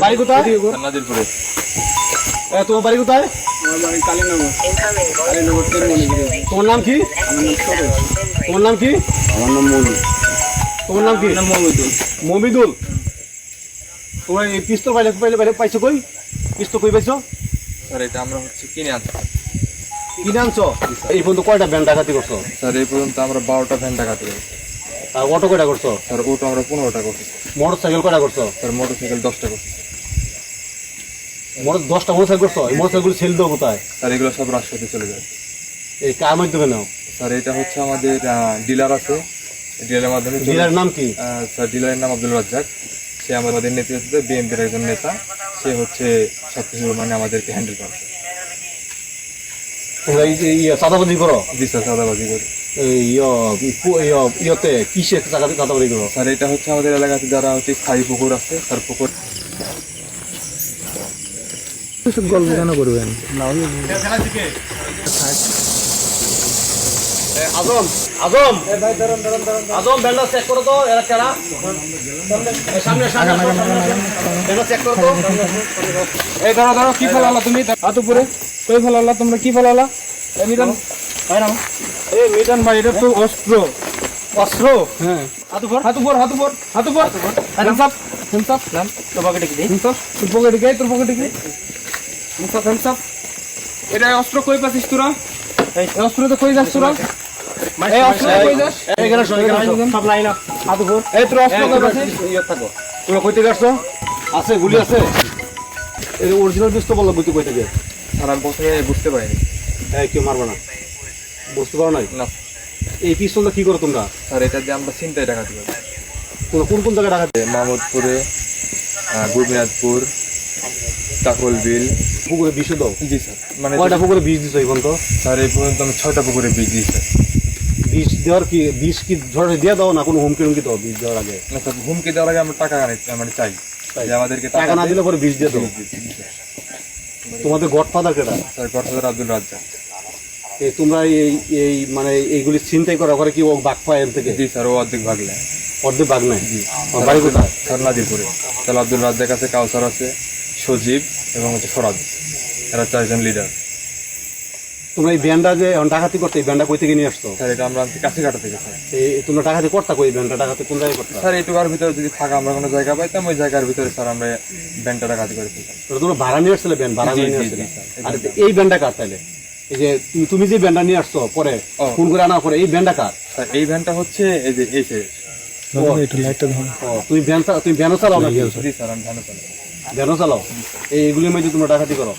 বাড়ি কোথায়? নাজিরপুরে। তোমার বাড়ি কোথায়? আমার বাড়ি কালীনগর। কালীনগর থেকে মনিপুরে। তোমার নাম কি? তোমার নাম কি? আমার নাম মনি। তোমার নাম কি? মমিদুল। মমিদুল। তোমার এই পিস্তল পাইছো কই? পিস্তল কই পাইছো? স্যার এটা আমরা হচ্ছে কিনে আনছি। কিনে আনছো? এই পর্যন্ত কয়টা ভ্যান ডাকাতি করছো? স্যার এই পর্যন্ত আমরা 12টা ভ্যান ডাকাতি করেছি। আর অটো কয়টা করছো? স্যার ওটা আমরা 15টা করছি। মোটর সাইকেল কয়টা করছো? স্যার মোটরসাইকেল 10টা করছি। 10টা মোটর সাইকেল করছো? এই মোটর সাইকেল সেল দেবো কোথায়? স্যার এগুলো সব রাজশাহীতে চলে যায়। এই কার মাধ্যমে নাও? স্যার এটা হচ্ছে আমাদের ডিলার আছে, ডিলারের মাধ্যমে চলে- ডিলার নাম কি? স্যার ডিলারের নাম আব্দুল রাজ্জাক। সে আমাদের নেতৃত্বে বিএনপির একজন নেতা। সে হচ্ছে সবকিছু মানে আমাদেরকে হ্যান্ডেল করে। তোমরা এই যে চাঁদাবাজি করো? জি স্যার চাঁদাবাজি করে। ইয়েতে কিসে চাঁদাবাজি করো? স্যার এটা হচ্ছে আমাদের এলাকাতে যারা হচ্ছে স্থায়ী পুকুর আছে, স্যার পুকুর গল্প কেন করবেন? আজম আজম আজম ব্যান্ডা চেক করো তো, এরা কারা? সামনে সামনে ব্যান্ডা চেক করো তো। এই ধরো ধরো, কি ফেলালা তুমি? হাত উপরে কই ফেলালা তোমরা? কি ফেলালা? এই মিটান ভাই নাম। এই মিটান ভাই, এটা তো অস্ত্র। অস্ত্র? হ্যাঁ, হাত উপর হাত উপর, হাত উপর, হাত উপর। হ্যান্ডস আপ নাম। তো পকেটে কি? Hands up. তোর পকেটে গে, তোর পকেটে গে। Hands up. এটা অস্ত্র কই পাচ্ছিস তোরা? এই অস্ত্র তো কই যাস তোরা? এই অস্ত্র কই যাস? এখানে শোন, এখানে শোন। সব লাইন আপ। হাত উপর। এই তোর অস্ত্র কই পাচ্ছিস? ইয়ে থাকো। তোমরা কই থেকে আসছো? আছে গুলি আছে? এই অরিজিনাল পিস্তল বললো বুঝতে কই থেকে? স্যার আমি প্রথমে বুঝতে পারিনি। এই কেউ মারবে না, বুঝতে পারো নাই? না এই পিস্তলটা কি করো তোমরা? স্যার এটা দিয়ে আমরা ছিনতাই ডাকাতি করি। তোমরা কোন কোন জায়গায় ডাকাতি? মাহমুদপুরে, গোপীনাথপুর, চাকল বিল। পুকুরে বিষ দাও? জি স্যার। মানে কয়টা পুকুরে বিষ দিছো এই পর্যন্ত? স্যার এই পর্যন্ত আমি 6টা পুকুরে বীজ দিয়েছি। বিষ দেওয়ার কি, বিষ কি ধরে দিয়ে দাও না কোনো হুমকি টুমকি দাও বিষ দেওয়ার আগে? না স্যার, হুমকি দেওয়ার আগে আমরা টাকা মানে চাই যে আমাদেরকে টাকা না দিলে পরে বিষ দিয়ে দাও? তোমাদের গডফাদার কেটা? Sir godfather Abdul Razzak. এই তোমরা এই এই মানে এইগুলি চিন্তাই করা করে কি ও বাঘ পায় এর থেকে? জি স্যার, ও অর্ধেক ভাগলে। অর্ধেক বাঘ নাই? ওর বাড়ি কোথায়? স্যার নাজিরপুরে। তাহলে আব্দুল রাজ্জাক আছে, কাউসার আছে, সজীব এবং হচ্ছে ফরাজ। এরা 4জন লিডার। তোমরা এই ব্যান্ডটা যে এখন ডাকাতি করতে, এই ব্যান্ডটা কই থেকে নিয়ে আসতো? স্যার এটা আমরা আনছি কাছিঘাটা থেকে স্যার। এই তোমরা ডাকাতি করতা কই? ব্যান্ডটা ডাকাতি কোন জায়গায় করতা? স্যার এইটুকার ভিতরে যদি ফাঁকা আমরা কোনো জায়গা পাইতাম, ওই জায়গার ভিতরে স্যার আমরা ব্যান্ডটা ডাকাতি করে ফেলতাম। তোমরা ভাড়া নিয়ে আসছিলে ব্যান্ড? ভাড়া জি, নিয়ে জি, আসছিলে? জি, স্যার। আর এই ব্যান্ডটা কার তাহলে? এই যে তুমি যে ব্যান্ডটা নিয়ে আসছো পরে ও। ফোন করে আনার পরে, এই ব্যান্ডটা কার? স্যার এই ভ্যানটা হচ্ছে এই যে এই যে- তুমি ভ্যানও চালাও নাকি? জি স্যার, আমি ভ্যানও চালাই। ভ্যানও চালাও? এইগুলির মধ্যে তোমরা ডাকাতি করো?